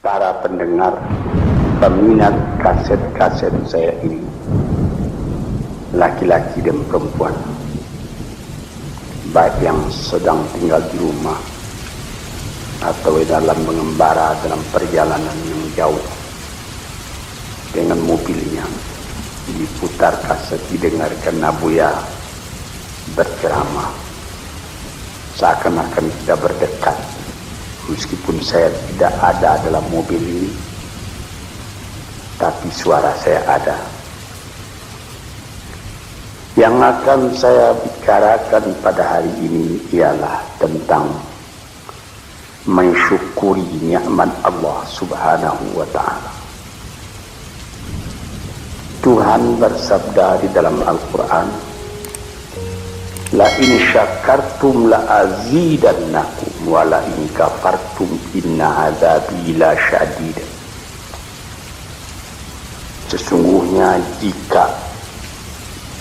para pendengar, peminat kaset-kaset saya ini, laki-laki dan perempuan, baik yang sedang tinggal di rumah atau dalam mengembara dalam perjalanan yang jauh dengan mobilnya, diputar kaset, didengarkan Nabuya berceramah, seakan-akan kita berdekat meskipun saya tidak ada dalam mobil ini, tapi suara saya ada. Yang akan saya bicarakan pada hari ini ialah tentang mensyukuri nikmat Allah Subhanahu wa ta'ala. Tuhan bersabda di dalam Al-Quran, la in syakartum la azidannakum wa la in kafartum inna azabi la syadid. Sesungguhnya jika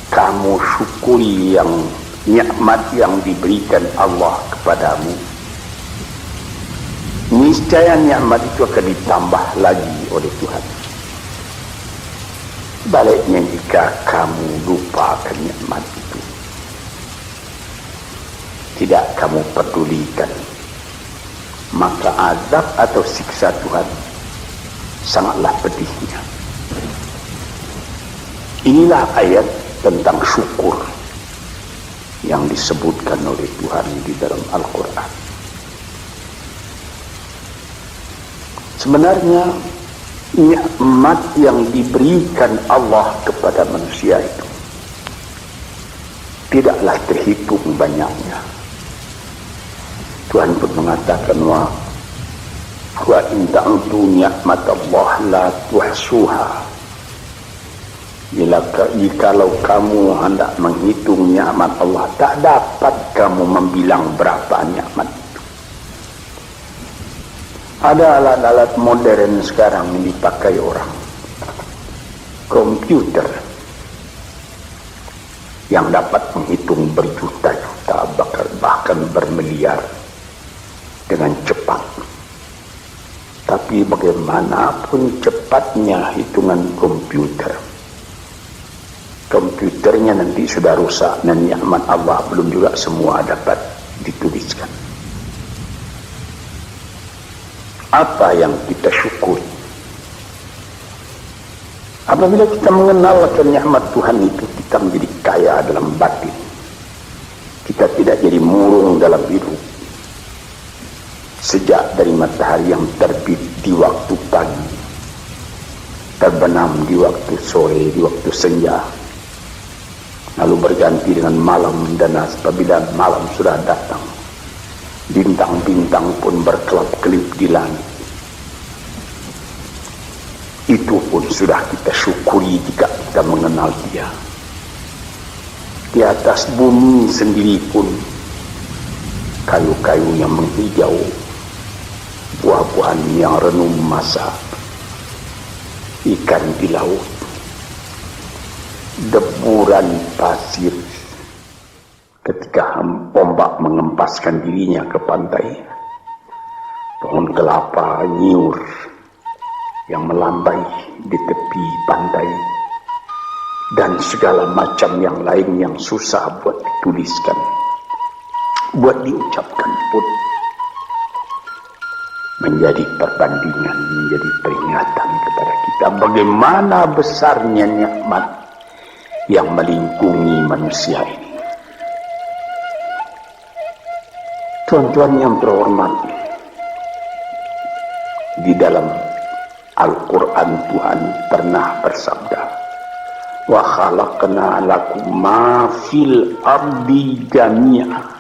kamu syukuri yang nikmat yang diberikan Allah kepadamu, niscaya nikmat itu akan ditambah lagi oleh Tuhan. Baliknya jika kamu lupakan nikmat itu, tidak kamu pedulikan, maka azab atau siksa Tuhan sangatlah pedihnya. Inilah ayat tentang syukur yang disebutkan oleh Tuhan di dalam Al-Quran. Sebenarnya nikmat yang diberikan Allah kepada manusia itu tidaklah terhitung banyaknya. Tuhan pun mengatakan, wa in ta'udu ni'matallah la tuhsuha. Jikalau kamu hendak menghitung nikmat Allah, tak dapat kamu membilang berapa nikmat itu. Ada alat-alat modern sekarang yang dipakai orang, komputer yang dapat menghitung berjuta-juta bahkan bermiliar dengan cepat. Tapi bagaimanapun cepatnya hitungan komputernya nanti sudah rusak dan nikmat Allah belum juga semua dapat dituliskan. Apa yang kita syukuri? Apabila kita mengenalkan nikmat Tuhan itu, kita menjadi kaya dalam batin. Kita tidak jadi murung dalam hidup. Sejak dari matahari yang terbit di waktu pagi, terbenam di waktu sore, di waktu senja, lalu berganti dengan malam, dan apabila malam sudah datang, bintang-bintang pun berkelap-kelip di langit. Itu pun sudah kita syukuri jika kita mengenal Dia. Di atas bumi sendiri pun kayu-kayu yang menghijau, buah-buahan yang renum masak, ikan di laut, deburan pasir ketika ombak mengempaskan dirinya ke pantai, pohon kelapa nyiur yang melambai di tepi pantai, dan segala macam yang lain yang susah buat dituliskan, buat diucapkan pun menjadi perbandingan, menjadi peringatan kepada kita bagaimana besarnya nikmat yang melingkungi manusia ini. Tuan-tuan yang terhormat, di dalam Al-Quran Tuhan pernah bersabda, wa khalaqna lakum ma fil ardi jami'a.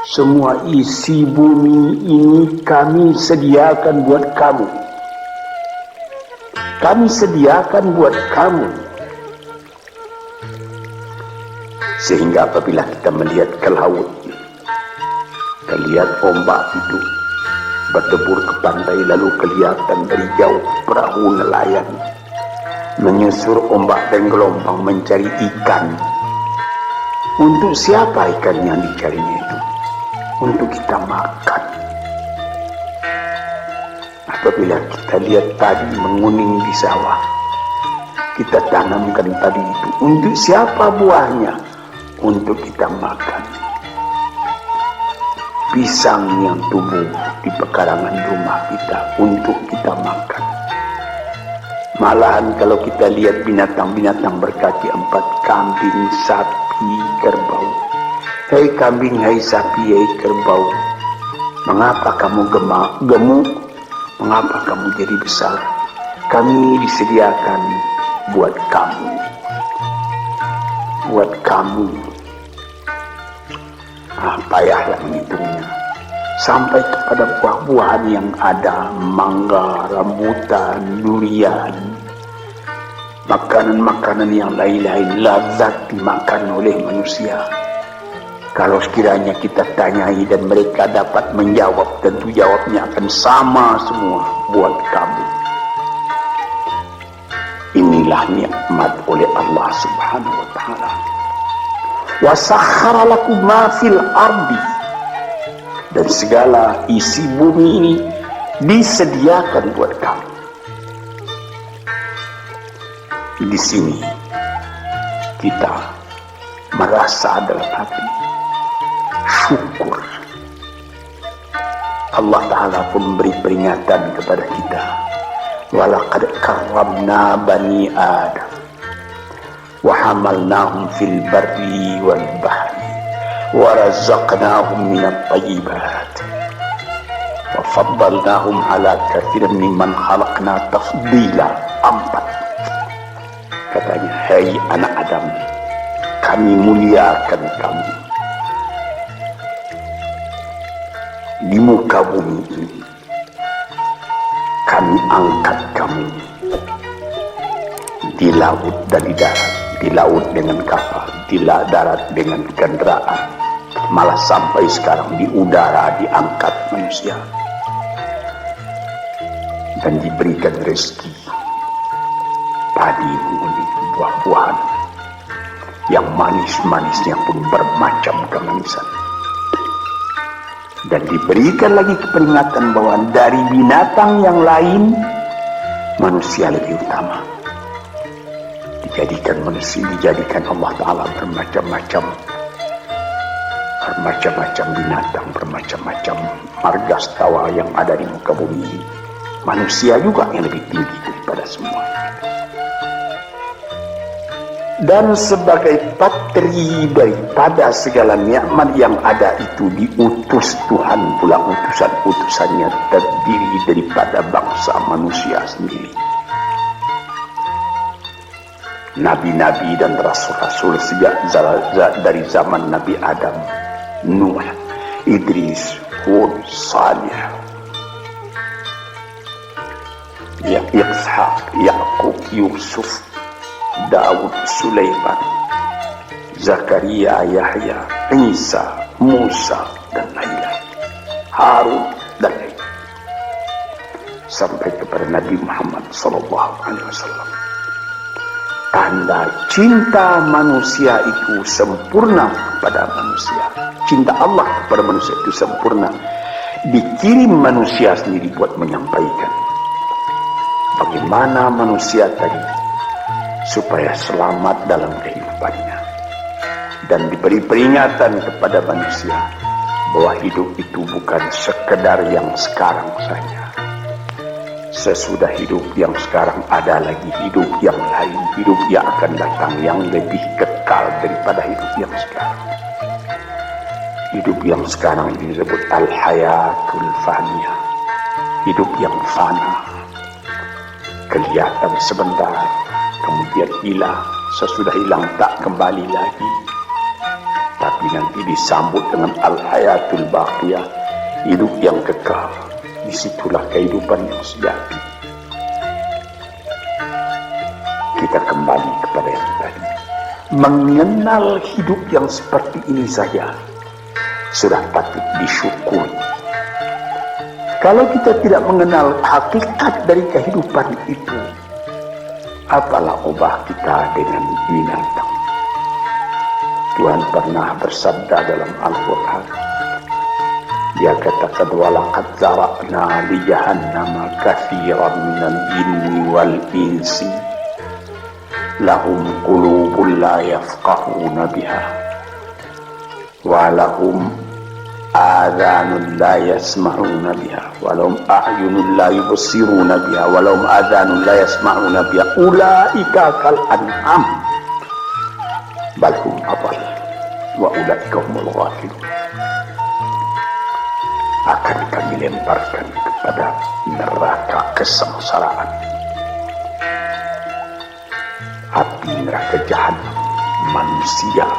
Semua isi bumi ini kami sediakan buat kamu. Kami sediakan buat kamu. Sehingga apabila kita melihat ke laut, kita lihat ombak itu bertebur ke pantai, lalu kelihatan dari jauh perahu nelayan menyusur ombak dan gelombang mencari ikan. Untuk siapa ikan yang dicarinya itu? Untuk kita makan. Nah, Apabila kita lihat padi menguning di sawah, kita tanamkan padi itu. Untuk siapa buahnya? Untuk kita makan. Pisang yang tumbuh di pekarangan rumah kita untuk kita makan. Malahan kalau kita lihat binatang-binatang berkaki 4, kambing, sapi, kerbau. Hei kambing, hei sapi, hei kerbau, mengapa kamu gemuk? Mengapa kamu jadi besar? Kami disediakan buat kamu. Buat kamu. Payahlah menghitungnya. Sampai kepada buah-buahan yang ada, mangga, rambutan, durian, makanan-makanan yang lain-lain lazat dimakan oleh manusia. Kalau sekiranya kita tanyai dan mereka dapat menjawab, tentu jawabnya akan sama semua, buat kamu. Inilah nikmat oleh Allah Subhanahu wa ta'ala. Wa sakhkhara lakum ma fil ardi, dan segala isi bumi ini disediakan buat kamu. Di sini kita merasa dalam hati syukur. Allah Ta'ala pun beri peringatan kepada kita. Walaqad karramna bani Adam wa hamalnahum fil barri wal bahri wa razaqnahum minat tayyibat wa faddalnahum ala katsirin mimman khalaqna tafdila. 4. Katanya, hai anak Adam, kami muliakan kamu di muka bumi ini. Kami angkat kamu di laut dan di darat. Di laut dengan kapal, di darat dengan kendaraan, malah sampai sekarang di udara diangkat manusia dan diberikan rezeki. Padi menguning, buah-buahan yang manis-manisnya pun bermacam kemanisan. Dan diberikan lagi peringatan bahwa dari binatang yang lain, manusia lebih utama. Dijadikan Allah Ta'ala bermacam-macam binatang, bermacam-macam margastawa yang ada di muka bumi ini. Manusia juga yang lebih tinggi daripada semua. Dan sebagai patri daripada segala nikmat yang ada itu, diutus Tuhan pula utusan-utusannya terdiri daripada bangsa manusia sendiri. Nabi-nabi dan rasul-rasul sejak dari zaman Nabi Adam, Nuh, Idris, Hud, Salih, Ishaq, Yaqub, Yusuf, Daud, Sulaiman, Zakaria, Yahya, Isa, Musa, dan lain-lain, Harun, dan lain, sampai kepada Nabi Muhammad SAW. Tanda cinta manusia itu sempurna kepada manusia. Cinta Allah kepada manusia itu sempurna. Dikirim manusia sendiri buat menyampaikan bagaimana manusia tadi supaya selamat dalam kehidupannya. Dan diberi peringatan kepada manusia bahwa hidup itu bukan sekedar yang sekarang saja. Sesudah hidup yang sekarang ada lagi hidup yang lain, hidup yang akan datang yang lebih kekal daripada hidup yang sekarang. Hidup yang sekarang ini disebut al-hayatul faniyah, hidup yang fana, kelihatan sebentar, kemudian hilang, sesudah hilang tak kembali lagi. Tapi nanti disambut dengan al-hayatul baqiyah, hidup yang kekal. Disitulah kehidupan yang sejati. Kita kembali kepada yang tadi. Mengenal hidup yang seperti ini saja sudah patut disyukuri. Kalau kita tidak mengenal hakikat dari kehidupan itu, apalah ubah kita dengan binatang. Tuhan pernah bersabda dalam Al-Quran Dia katakan walaqad zara'na li jahannama katsiran minal jinni wal insi lahum qulubun la yafqahuna biha wa lahum adhanun la yasma'una biha wa lahum a'yunun la yubsiruna biha wa lahum adhanun la yasma'una biha ulaika kal an'am bal hum adall wa ulaika humul ghafilun. Akan kami lemparkan kepada neraka kesengsaraan, api neraka jahanam. Manusia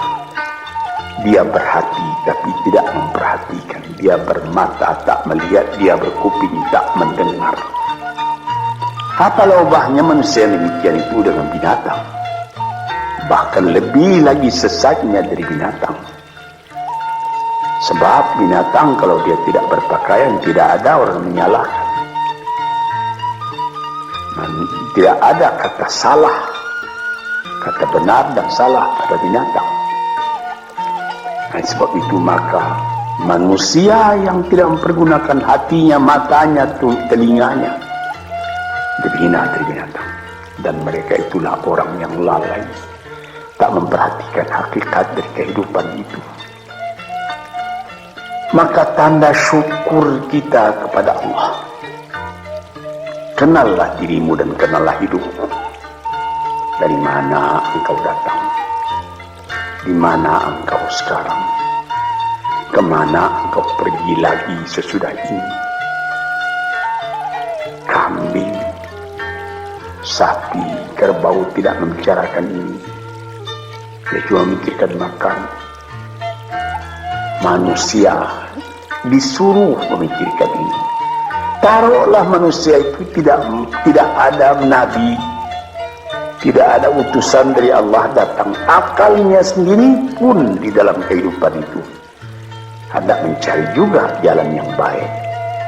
dia berhati tapi tidak memperhatikan, dia bermata tak melihat, dia berkuping tak mendengar. Apa ubahnya manusia demikian itu dengan binatang? Bahkan lebih lagi sesatnya dari binatang. Sebab binatang kalau dia tidak berpakaian, tidak ada orang menyalahkan. Tidak ada kata salah, kata benar dan salah pada binatang. Sebab itu maka manusia yang tidak mempergunakan hatinya, matanya, telinganya, lebih hina dari binatang. Dan mereka itulah orang yang lalai, tak memperhatikan hakikat dari kehidupan itu. Maka tanda syukur kita kepada Allah, kenallah dirimu dan kenallah hidupmu. Dari mana engkau datang, di mana engkau sekarang, kemana engkau pergi lagi sesudah ini. Kambing, sapi, kerbau tidak membicarakan ini, dia cuma memikirkan makan. Manusia disuruh memikirkan ini. Taruhlah manusia itu tidak ada nabi, tidak ada utusan dari Allah datang, akalnya sendiri pun di dalam kehidupan itu hendak mencari juga jalan yang baik,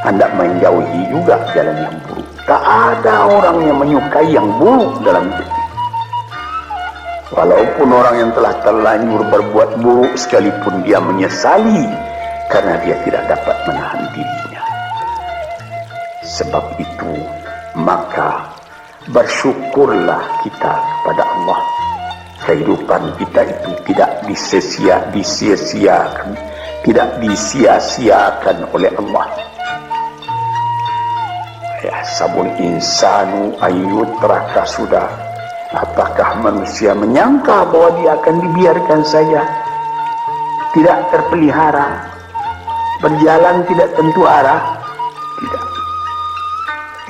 hendak menjauhi juga jalan yang buruk. Tak ada orang yang menyukai yang buruk dalam hidup. Walaupun orang yang telah terlanjur berbuat buruk sekalipun dia menyesali karena dia tidak dapat menahan dirinya. Sebab itu maka bersyukurlah kita kepada Allah. Kehidupan kita itu tidak disia-siakan, tidak disia-siakan oleh Allah. Ya sabun insanu ayyutraka sudah. Apakah manusia menyangka bahwa dia akan dibiarkan saja, tidak terpelihara, berjalan tidak tentu arah?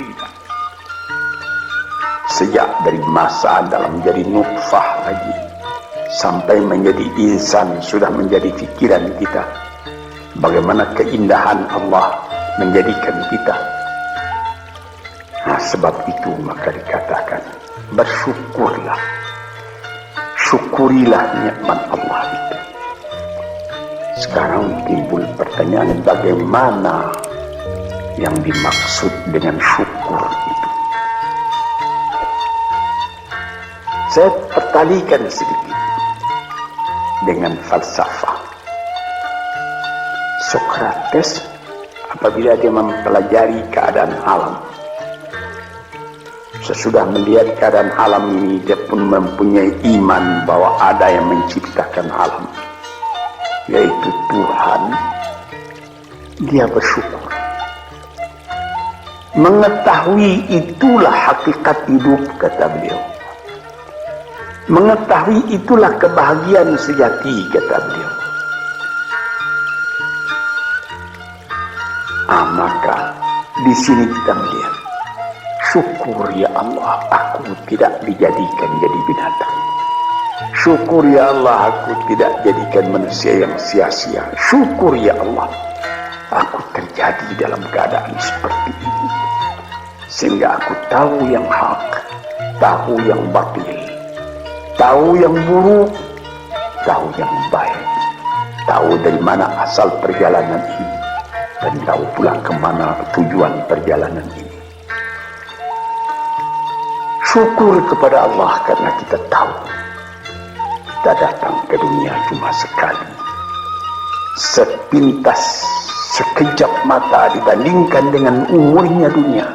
Tidak. Sejak dari masa dalam menjadi nutfah lagi sampai menjadi insan sudah menjadi pikiran kita bagaimana keindahan Allah menjadikan kita. Nah, sebab itu maka dikatakan bersyukurlah, syukurilah nikmat Allah itu. Sekarang timbul pertanyaan, bagaimana yang dimaksud dengan syukur itu? Saya pertalikan sedikit dengan falsafah. Sokrates apabila dia mempelajari keadaan alam, sesudah melihat keadaan alam ini, dia pun mempunyai iman bahwa ada yang menciptakan alam, yaitu Tuhan. Dia bersyukur. Mengetahui itulah hakikat hidup, kata beliau. Mengetahui itulah kebahagiaan sejati, kata beliau. Maka di sini kita melihat, syukur ya Allah, aku tidak dijadikan jadi binatang. Syukur ya Allah, aku tidak jadikan manusia yang sia-sia. Syukur ya Allah, aku terjadi dalam keadaan seperti ini, sehingga aku tahu yang hak, tahu yang batil, tahu yang buruk, tahu yang baik, tahu dari mana asal perjalanan ini, dan tahu pula kemana tujuan perjalanan ini. Syukur kepada Allah karena kita tahu kita datang ke dunia cuma sekali, sepintas sekejap mata dibandingkan dengan umurnya dunia.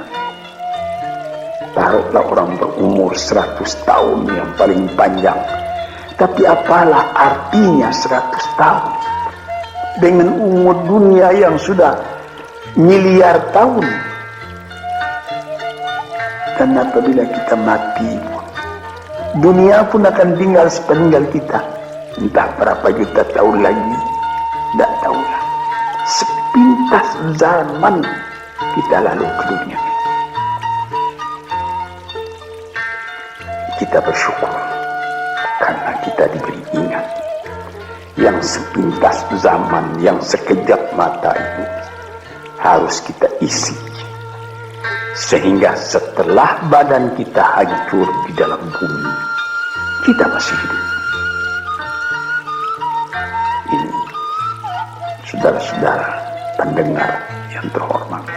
Taruhlah orang berumur 100 tahun yang paling panjang, tapi apalah artinya 100 tahun dengan umur dunia yang sudah miliar tahun. Dan apabila kita mati, dunia pun akan tinggal sepeninggal kita. Entah berapa juta tahun lagi, tidak tahulah. Sepintas zaman kita lalu ke dunia. Kita bersyukur karena kita diberi ingat. Yang sepintas zaman, yang sekejap mata itu harus kita isi, sehingga setelah badan kita hancur di dalam bumi, kita masih hidup. Ini saudara-saudara pendengar yang terhormat,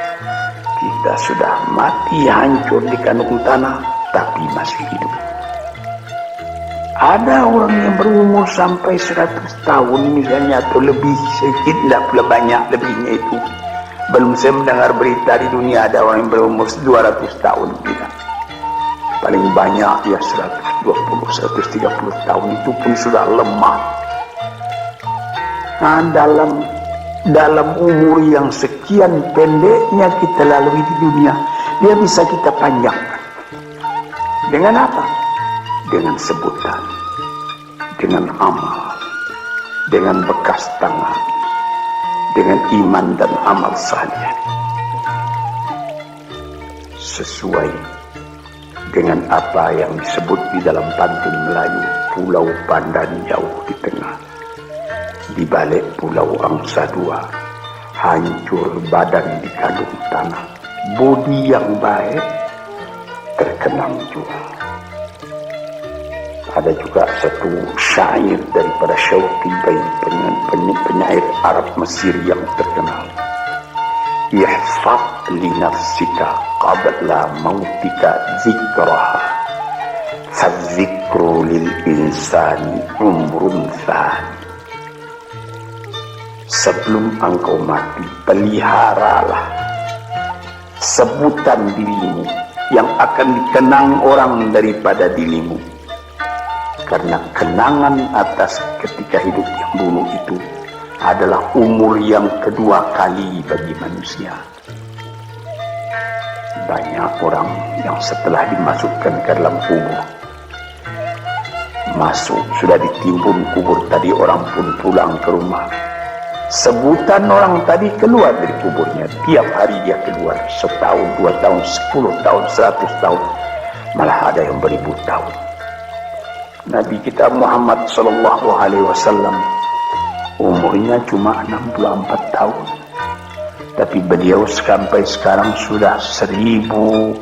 kita sudah mati hancur di kandung tanah, tapi masih hidup. Ada orang yang berumur sampai 100 tahun misalnya, atau lebih sedikit, tidak pula banyak lebihnya itu. Belum saya mendengar berita di dunia ada orang yang berumur 200 tahun tidak. Paling banyak ya 120, 130 tahun, itu pun sudah lemah. Nah, dalam umur yang sekian pendeknya kita lalui di dunia, dia bisa kita panjangkan. Dengan apa? Dengan sebutan, dengan amal, dengan bekas tangan, dengan iman dan amal saleh, sesuai dengan apa yang disebut di dalam pantun Melayu, Pulau Pandan jauh di tengah, di balik pulau angsa dua, hancur badan di kandung tanah, budi yang baik terkenang juga. Ada juga satu syair daripada Syauqi Bayi, penyair Arab Mesir yang terkenal. Ihfad li nafsika qabla mautika zikraha, fadzikru lil insani umrun thani. Sebelum engkau mati, peliharalah sebutan dirimu yang akan dikenang orang daripada dirimu. Karena kenangan atas ketika hidup yang dulu itu adalah umur yang kedua kali bagi manusia. Banyak orang yang setelah dimasukkan ke dalam kubur, masuk, sudah ditimbun kubur tadi, orang pun pulang ke rumah. Sebutan orang tadi keluar dari kuburnya. Tiap hari dia keluar, 1 tahun, 2 tahun, 10 tahun, 100 tahun, malah ada yang beribu tahun. Nabi kita Muhammad sallallahu alaihi wasallam umurnya cuma 64 tahun, tapi beliau sampai sekarang sudah 1400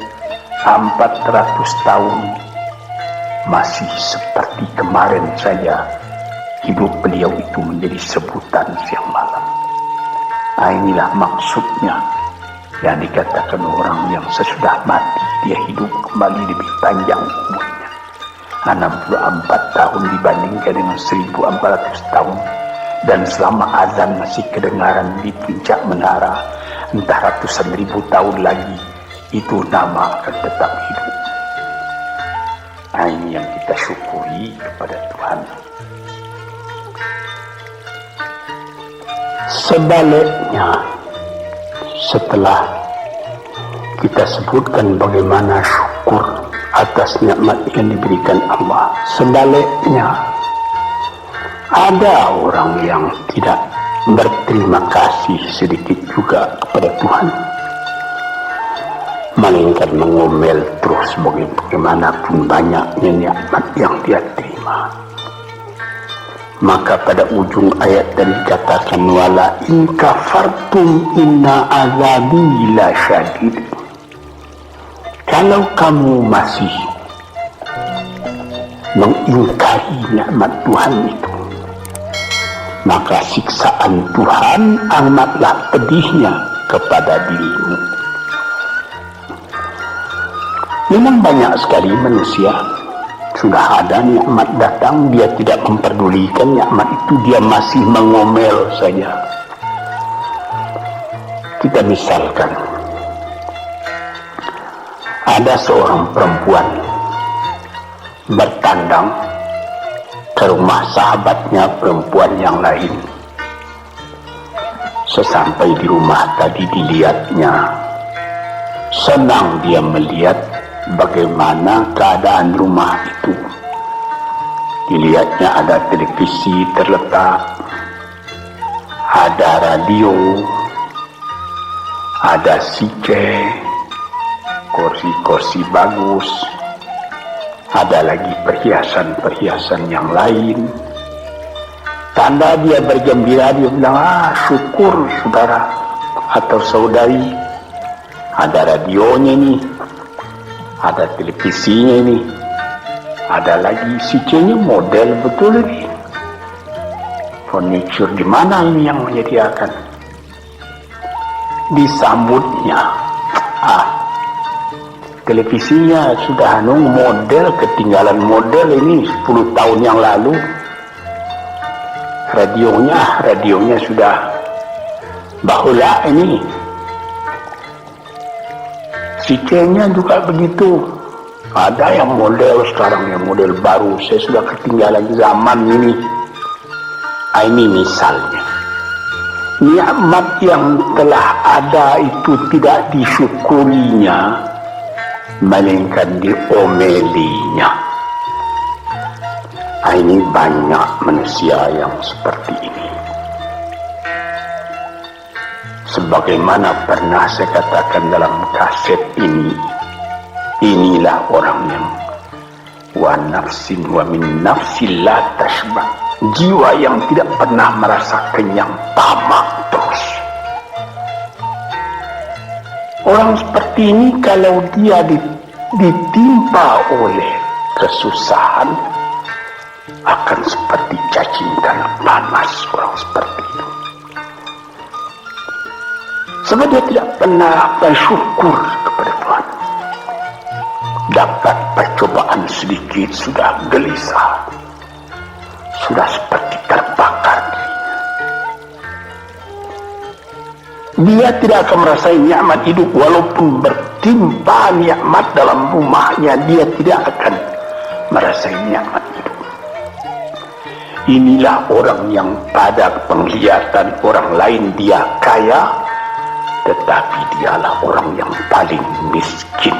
tahun, masih seperti kemarin saja hidup beliau itu menjadi sebutan siang malam. Inilah maksudnya yang dikatakan orang yang sesudah mati dia hidup kembali lebih panjang umurnya. 64 tahun dibandingkan dengan 1400 tahun, dan selama azan masih kedengaran di puncak menara, entah ratusan ribu tahun lagi itu nama akan tetap hidup. Ini yang kita syukuri kepada Tuhan. Sebaliknya, setelah kita sebutkan bagaimana syukur atas nikmat yang diberikan Allah, sebaliknya ada orang yang tidak berterima kasih sedikit juga kepada Tuhan, melainkan mengomel terus bagaimanapun banyaknya nikmat yang dia terima. Maka pada ujung ayat tadi dikatakan, wala in kafartum inna azabi lasyadid. Kalau kamu masih mengingkari nikmat Tuhan itu, maka siksaan Tuhan amatlah pedihnya kepada dirimu. Memang banyak sekali manusia sudah ada nikmat datang, dia tidak memperdulikan nikmat itu, dia masih mengomel saja. kita misalkan ada seorang perempuan bertandang ke rumah sahabatnya perempuan yang lain. Sesampai di rumah tadi dilihatnya, senang dia melihat bagaimana keadaan rumah itu. Dilihatnya ada televisi terletak, ada radio, ada CC, kursi-kursi bagus, ada lagi perhiasan-perhiasan yang lain. Tanda dia bergembira, dia bilang, syukur saudara atau saudari, ada radionya nih, ada televisinya nih, ada lagi CC-nya model betul ini. Furniture di mana ini yang menyediakan? Disambutnya, televisinya sudah model, ketinggalan model ini 10 tahun yang lalu. Radionya sudah bahula ini. CC-nya juga begitu. Ada yang model sekarang, yang model baru. Saya sudah ketinggalan zaman ini. Ini misalnya. Nikmat yang telah ada itu tidak disyukurinya, melainkan diomelinya. Ini banyak manusia yang seperti ini. Sebagaimana pernah saya katakan dalam kaset ini, inilah orang yang wa nafsin wa min nafsin la tashba, jiwa yang tidak pernah merasa kenyang, tamak terus. Orang seperti ini kalau dia ditimpa oleh kesusahan, akan seperti cacing tanah panas. Orang seperti itu sebab dia tidak pernah bersyukur kepada Tuhan. Dapat percobaan sedikit sudah gelisah, sudah seperti terbakar dirinya. Dia tidak akan merasakan nikmat hidup. Walaupun bertimpa nikmat dalam rumahnya, dia tidak akan merasakan nikmat hidup. Inilah orang yang pada penglihatan orang lain dia kaya, tetapi dialah orang yang paling miskin.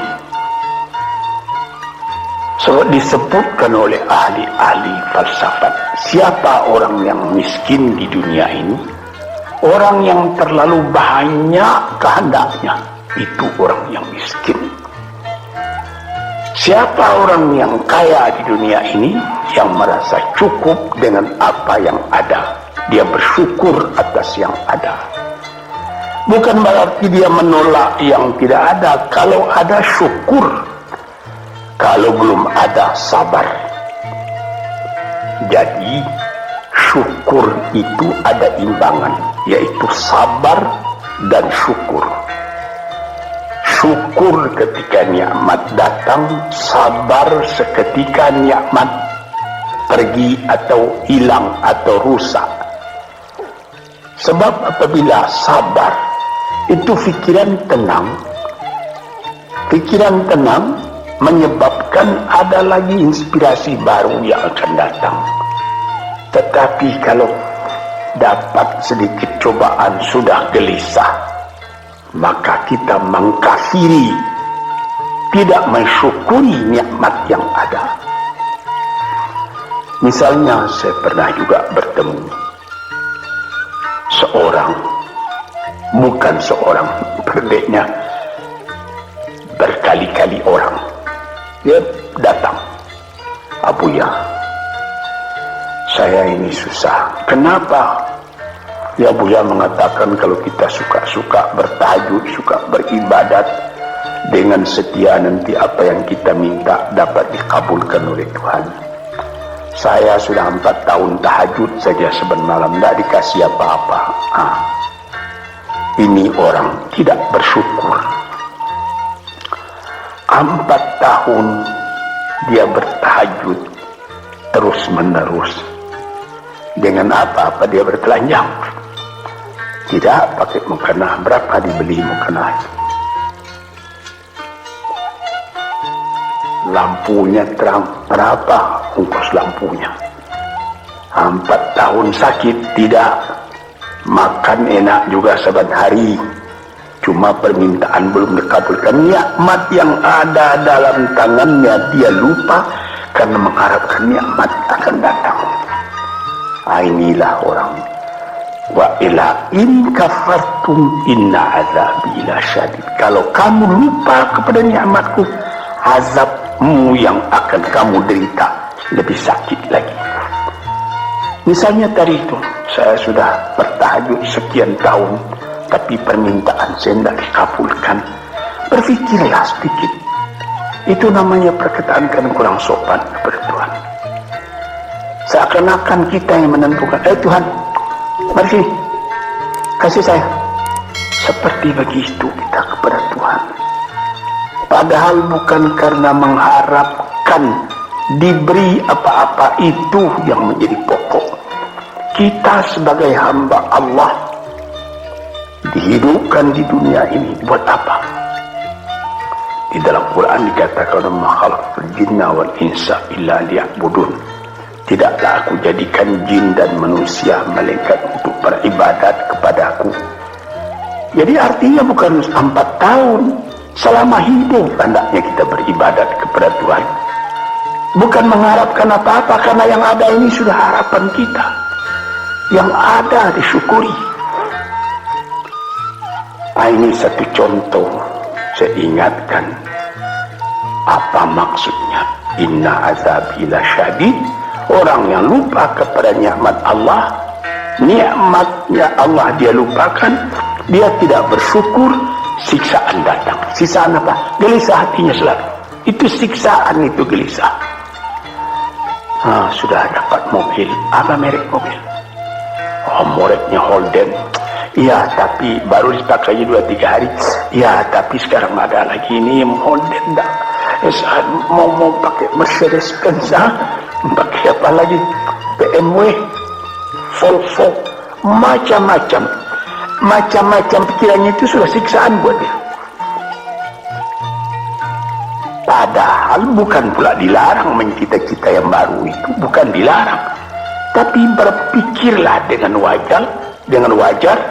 So disebutkan oleh ahli-ahli falsafat, siapa orang yang miskin di dunia ini? Orang yang terlalu banyak kehendaknya, itu orang yang miskin. Siapa orang yang kaya di dunia ini? Yang merasa cukup dengan apa yang ada. Dia bersyukur atas yang ada. Bukan berarti dia menolak yang tidak ada. Kalau ada, syukur. Kalau belum ada, sabar. Jadi syukur itu ada imbangan, yaitu sabar dan syukur. Syukur ketika nikmat datang, sabar seketika nikmat pergi atau hilang atau rusak. Sebab apabila sabar, itu pikiran tenang. Pikiran tenang menyebabkan ada lagi inspirasi baru yang akan datang. Tetapi kalau dapat sedikit cobaan sudah gelisah, maka kita mengkafiri, tidak mensyukuri nikmat yang ada. Misalnya saya pernah juga bertemu seorang, bukan seorang, berbedanya berkali-kali orang. Dia datang, "Abuya, saya ini susah." "Kenapa?" Ya, Buya mengatakan kalau kita suka bertahajud, suka beribadat dengan setia, nanti apa yang kita minta dapat dikabulkan oleh Tuhan. Saya sudah 4 tahun tahajud saja sebentar malam, tidak dikasih apa-apa. Ini orang tidak bersyukur. 4 tahun dia bertahajud terus menerus. Dengan apa-apa dia bertelanjang. Tidak pakai mukena. Berapa dibeli mukena itu? Lampunya terang. Berapa ongkos lampunya? 4 tahun sakit tidak. Makan enak juga saban hari. Cuma permintaan belum dikabulkan. Nikmat yang ada dalam tangannya dia lupa karena mengharapkan nikmat akan datang. Inilah orang. Wa ila in kafartum inna azabi lasyadid. Kalau kamu lupa kepada nikmatku, azabmu yang akan kamu derita lebih sakit lagi. Misalnya tadi itu, saya sudah bertahajud sekian tahun, tapi permintaan saya tidak dikabulkan. Berfikirlah sedikit. Itu namanya perkataan kan kurang sopan kepada Tuhan. Seakan-akan kita yang menentukan. Tuhan, mari sini, kasih saya. Seperti begitu kita kepada Tuhan. Padahal bukan karena mengharapkan diberi apa-apa itu yang menjadi pokok. Kita sebagai hamba Allah dihidupkan di dunia ini buat apa? Di dalam Quran dikatakan ma khalaqtul jinna wal insa illa liya'budun. Tidaklah aku jadikan jin dan manusia malaikat untuk beribadat kepadaku. Jadi artinya bukan 4 tahun, selama hidup hendaknya kita beribadat kepada Tuhan. Bukan mengharapkan apa-apa, karena yang ada ini sudah harapan kita. Yang ada disyukuri. Ini satu contoh. Saya ingatkan apa maksudnya inna azabi lasyadid. Orang yang lupa kepada nikmat Allah, nikmatnya Allah dia lupakan, dia tidak bersyukur, siksaan datang. Siksaan apa? Gelisah hatinya selalu. Itu siksaan, itu gelisah. Sudah dapat mobil. Apa merek mobil? Mereknya Holden. Ya, tapi baru dipakai 2-3 hari. Ya, tapi sekarang ada lagi ini Holden. Mau pakai Mercedes Benz. Pakai apa lagi? BMW, Volvo, macam-macam pikirannya itu sudah siksaan buat dia. Padahal bukan pula dilarang mencita-cita yang baru itu, bukan dilarang, tapi berpikirlah dengan wajar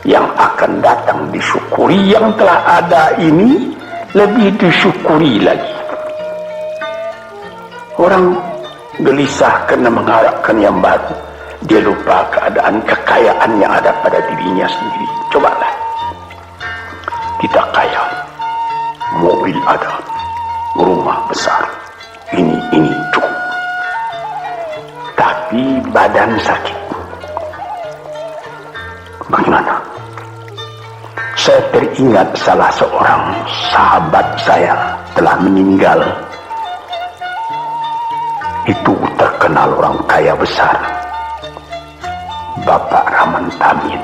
yang akan datang disyukuri. Yang telah ada ini lebih disyukuri lagi. Orang gelisah karena mengharapkan yang baru, dia lupa keadaan kekayaan yang ada pada dirinya sendiri. Cobalah, kita kaya, mobil ada, rumah besar, ini cukup, tapi badan sakit. Bagaimana? Saya teringat salah seorang sahabat saya telah meninggal. Itu terkenal orang kaya besar, Bapak Rahman Tamin.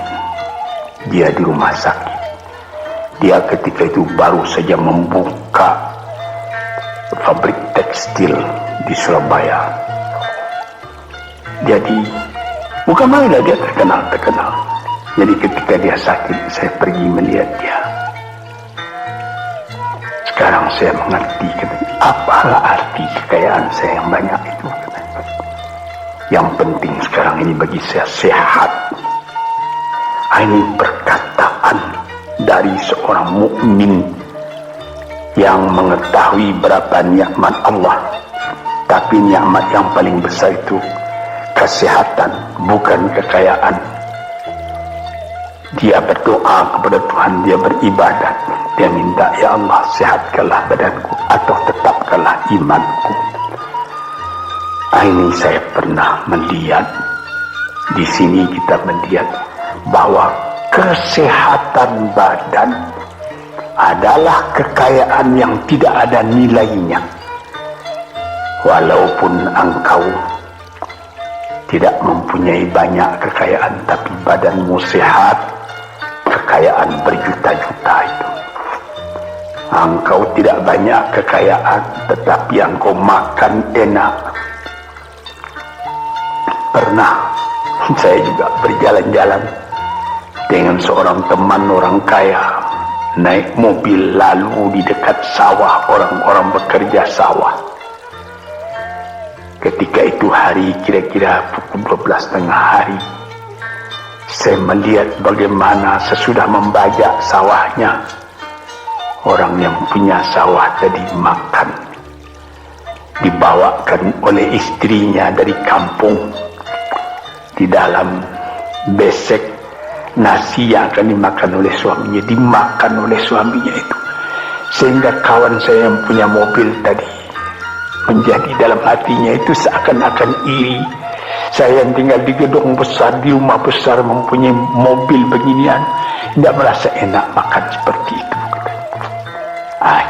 Dia di rumah sakit. Dia ketika itu baru saja membuka pabrik tekstil di Surabaya. Jadi bukan main lah, dia terkenal. Jadi ketika dia sakit, saya pergi melihat dia. Sekarang saya mengerti, apalah arti kekayaan saya yang banyak itu. Yang penting sekarang ini bagi saya sehat. Ini perkataan dari seorang mukmin yang mengetahui berapa nikmat Allah. Tapi nikmat yang paling besar itu kesehatan, bukan kekayaan. Dia berdoa kepada Tuhan, dia beribadat, dia minta, ya Allah sehatkanlah badanku atau tetapkanlah imanku. Ini saya pernah melihat, di sini kita melihat bahwa kesehatan badan adalah kekayaan yang tidak ada nilainya. Walaupun engkau tidak mempunyai banyak kekayaan, tapi badanmu sehat, kekayaan berjuta-juta itu. Engkau tidak banyak kekayaan, tetapi engkau makan enak. Pernah saya juga berjalan-jalan dengan seorang teman orang kaya, naik mobil lalu di dekat sawah orang-orang bekerja sawah. Ketika itu hari kira-kira pukul 12 tengah hari, saya melihat bagaimana sesudah membajak sawahnya, orang yang punya sawah tadi makan, dibawakan oleh istrinya dari kampung di dalam besek nasi yang akan dimakan oleh suaminya, dimakan oleh suaminya itu. Sehingga kawan saya yang punya mobil tadi menjadi dalam hatinya itu seakan-akan iri. Saya yang tinggal di gedung besar, di rumah besar, mempunyai mobil beginian, tidak merasa enak makan seperti itu.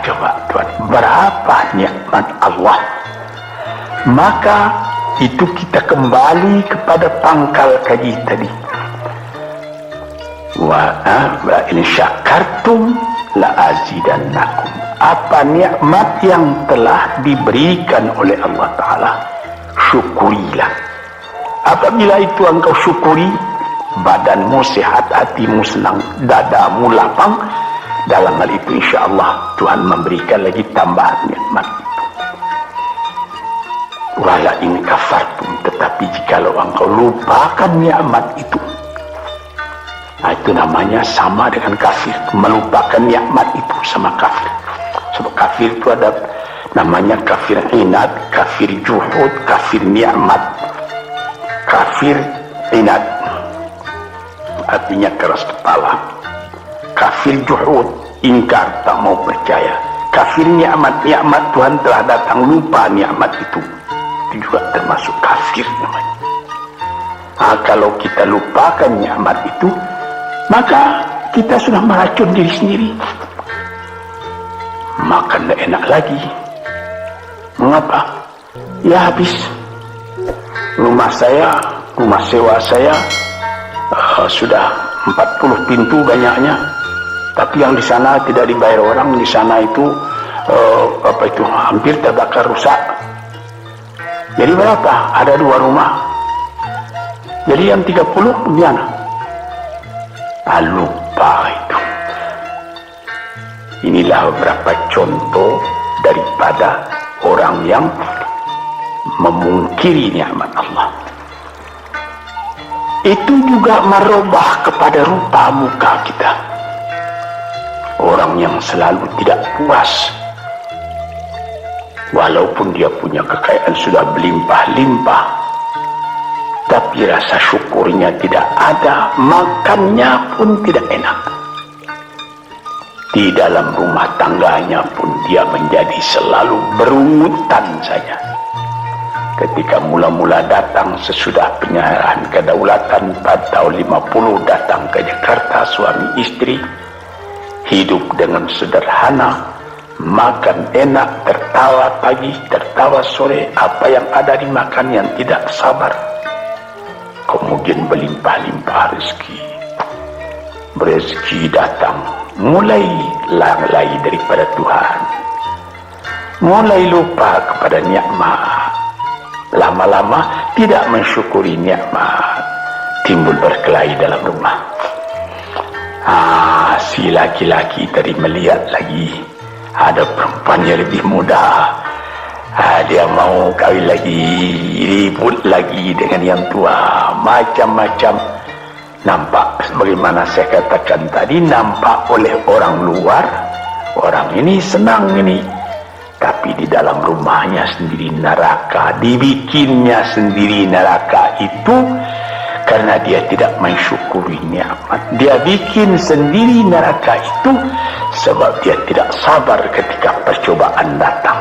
Coba Tuhan, berapa nikmat Allah. Maka itu kita kembali kepada pangkal kaji tadi. Wa in syakartum la azidannakum. Apa nikmat yang telah diberikan oleh Allah Ta'ala, syukurilah. Apabila itu engkau syukuri, badanmu sehat, hatimu senang, dadamu lapang. Dalam hal itu insya Allah Tuhan memberikan lagi tambahan nikmat itu. Wala in kafartum, tetapi jikalau engkau lupakan nikmat itu, itu namanya sama dengan kafir. Melupakan nikmat itu sama kafir. Sebab kafir itu ada namanya kafir inad, kafir juhud, kafir nikmat. Kafir inad artinya keras kepala. Kafir juhud, ingkar, tak mau percaya. Kafir nikmat, nikmat Tuhan telah datang, lupa nikmat itu. Itu juga termasuk kafir namanya. Kalau kita lupakan nikmat itu, maka kita sudah meracun diri sendiri. Makan tidak enak lagi. Mengapa? Ya habis. Rumah saya, rumah sewa saya sudah 40 pintu banyaknya. Tapi yang di sana tidak dibayar orang, di sana itu hampir terbakar rusak. Jadi berapa? Ada 2 rumah. Jadi yang 30 bagaimana? Lupa itu. Inilah beberapa contoh daripada orang yang memungkiri nikmat Allah. Itu juga merubah kepada rupa muka kita. Orang yang selalu tidak puas, walaupun dia punya kekayaan sudah berlimpah-limpah, tapi rasa syukurnya tidak ada, makannya pun tidak enak. Di dalam rumah tangganya pun dia menjadi selalu berungutan saja. Ketika mula-mula datang sesudah penyerahan kedaulatan pada tahun 50 datang ke Jakarta, suami istri hidup dengan sederhana, makan enak, tertawa pagi, tertawa sore, apa yang ada dimakan yang tidak sabar. Kemudian berlimpah-limpah rezeki. Rezeki datang, mulai lalai daripada Tuhan, mulai lupa kepada nikmat. Lama-lama tidak mensyukuri nikmat, timbul berkelahi dalam rumah. Si laki-laki tadi melihat lagi ada perempuan yang lebih muda, dia mau kawin lagi, ribut lagi dengan yang tua, macam-macam. Nampak sebagaimana saya katakan tadi, nampak oleh orang luar, orang ini senang ini, tapi di dalam rumahnya sendiri neraka. Dibikinnya sendiri neraka itu karena dia tidak mensyukuri nikmat. Dia bikin sendiri neraka itu sebab dia tidak sabar ketika percobaan datang.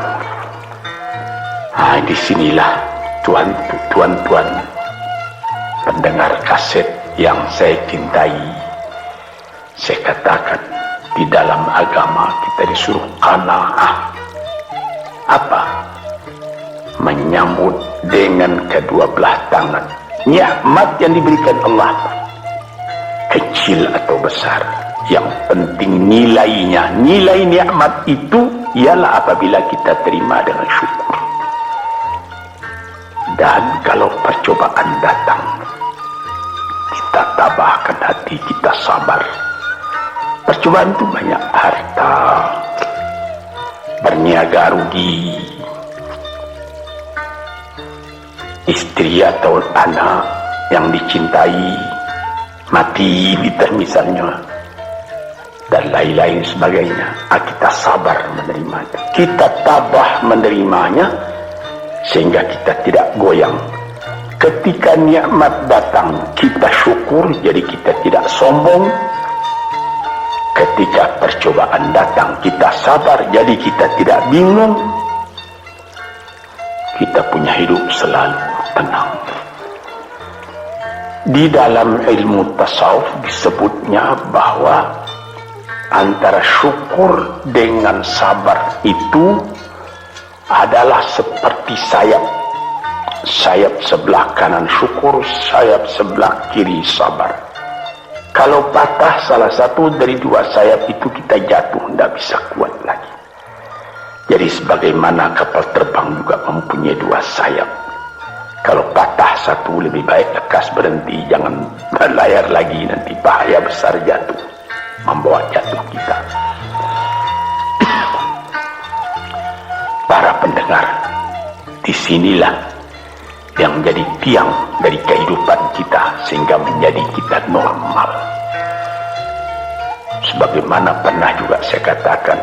Disinilah tuan-tuan pendengar kaset yang saya cintai, saya katakan di dalam agama kita disuruh qanaah. Apa? Menyambut dengan kedua belah tangan nikmat yang diberikan Allah, kecil atau besar, yang penting nilainya. Nilai nikmat itu ialah apabila kita terima dengan syukur. Dan kalau percobaan datang, kita tabahkan hati kita sabar. Percobaan itu banyak, harta, berniaga rugi, istri atau anak yang dicintai mati misalnya, dan lain-lain sebagainya. Kita sabar menerimanya, kita tabah menerimanya, sehingga kita tidak goyang. Ketika nikmat datang, kita syukur, jadi kita tidak sombong. Ketika percobaan datang, kita sabar, jadi kita tidak bingung. Kita punya hidup selalu tenang. Di dalam ilmu tasawuf disebutnya bahwa antara syukur dengan sabar itu adalah seperti sayap. Sayap sebelah kanan syukur, sayap sebelah kiri sabar. Kalau patah salah satu dari dua sayap itu, kita jatuh, tidak bisa kuat lagi. Jadi sebagaimana kapal terbang juga mempunyai dua sayap. Kalau patah satu, lebih baik lekas berhenti, jangan berlayar lagi, nanti bahaya besar jatuh, membawa jatuh kita. Para pendengar, disinilah yang menjadi tiang dari kehidupan kita sehingga menjadi kita normal. Sebagaimana pernah juga saya katakan,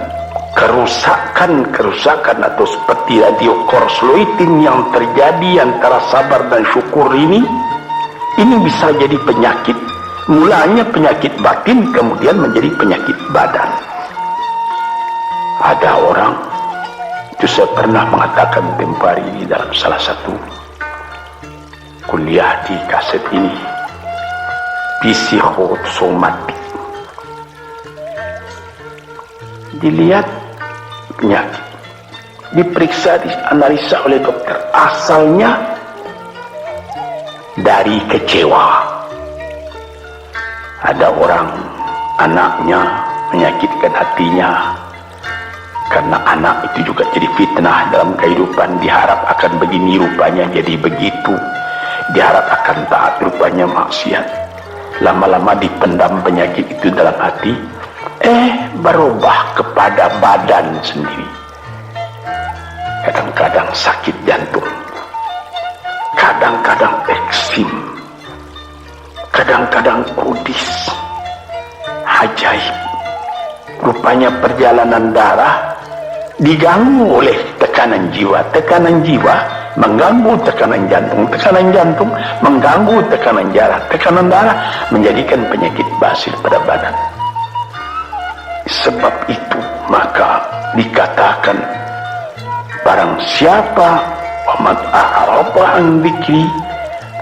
kerusakan atau seperti radio korsloitin yang terjadi antara sabar dan syukur ini bisa jadi penyakit. Mulanya penyakit batin, kemudian menjadi penyakit badan. Ada orang, itu saya pernah mengatakan tempo hari ini dalam salah satu kuliah di kaset ini, psikosomatik. Dilihat penyakit, diperiksa, dianalisa oleh dokter, asalnya dari kecewa. Ada orang, anaknya menyakitkan hatinya, karena anak itu juga jadi fitnah dalam kehidupan. Diharap akan begini, rupanya jadi begitu. Diharap akan taat, rupanya maksiat. Lama-lama dipendam penyakit itu dalam hati, berubah kepada badan sendiri. Kadang-kadang sakit jantung, kadang-kadang eksim, kadang-kadang kudis. Ajaib, rupanya perjalanan darah diganggu oleh tekanan jiwa. Tekanan jiwa mengganggu tekanan jantung mengganggu tekanan darah menjadikan penyakit basil pada badan. Sebab itu maka dikatakan, barang siapa man a'rada an dzikri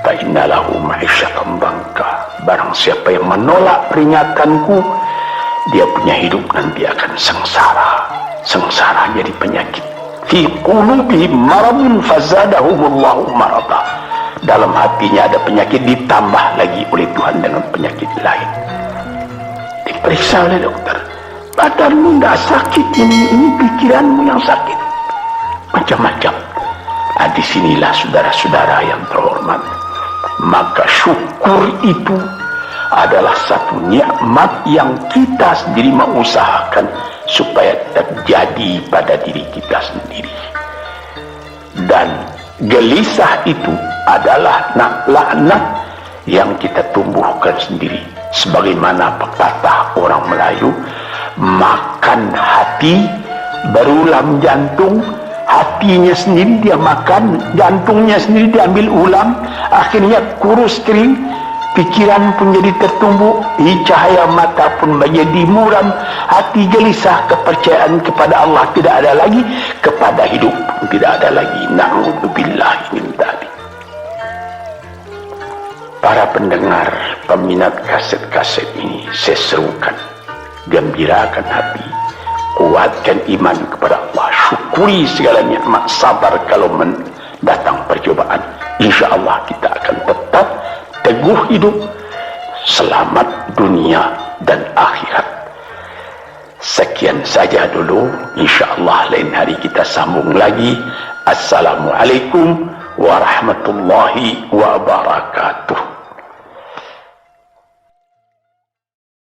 fa inna lahu ma'isyatan dhanka, barang siapa yang menolak peringatanku, dia punya hidup nanti akan sengsara jadi penyakit. Fi qulubihim maradun fazadahumullahu marada, dalam hatinya ada penyakit, ditambah lagi oleh Tuhan dengan penyakit lain. Diperiksa oleh dokter, badanmu tidak sakit, ini pikiranmu yang sakit, macam-macam. Disinilah saudara-saudara yang terhormat, maka syukur itu adalah satu nikmat yang kita sendiri mengusahakan supaya terjadi pada diri kita sendiri. Dan gelisah itu adalah laknat yang kita tumbuhkan sendiri. Sebagaimana pepatah orang Melayu, makan hati berulam jantung. Hatinya sendiri dia makan, jantungnya sendiri diambil ulam, akhirnya kurus kering, pikiran pun jadi tertumbuk, cahaya mata pun menjadi muram, hati gelisah, kepercayaan kepada Allah tidak ada lagi, kepada hidup pun tidak ada lagi. Na'udzubillahi min dzalik. Para pendengar, peminat kaset-kaset ini, saya serukan, gembirakan hati, kuatkan iman kepada Allah, syukuri segala nikmat, sabar kalau mendatang percobaan. Insya Allah kita akan tetap teguh hidup, selamat dunia dan akhirat. Sekian saja dulu, insya Allah lain hari kita sambung lagi. Assalamualaikum warahmatullahi wabarakatuh.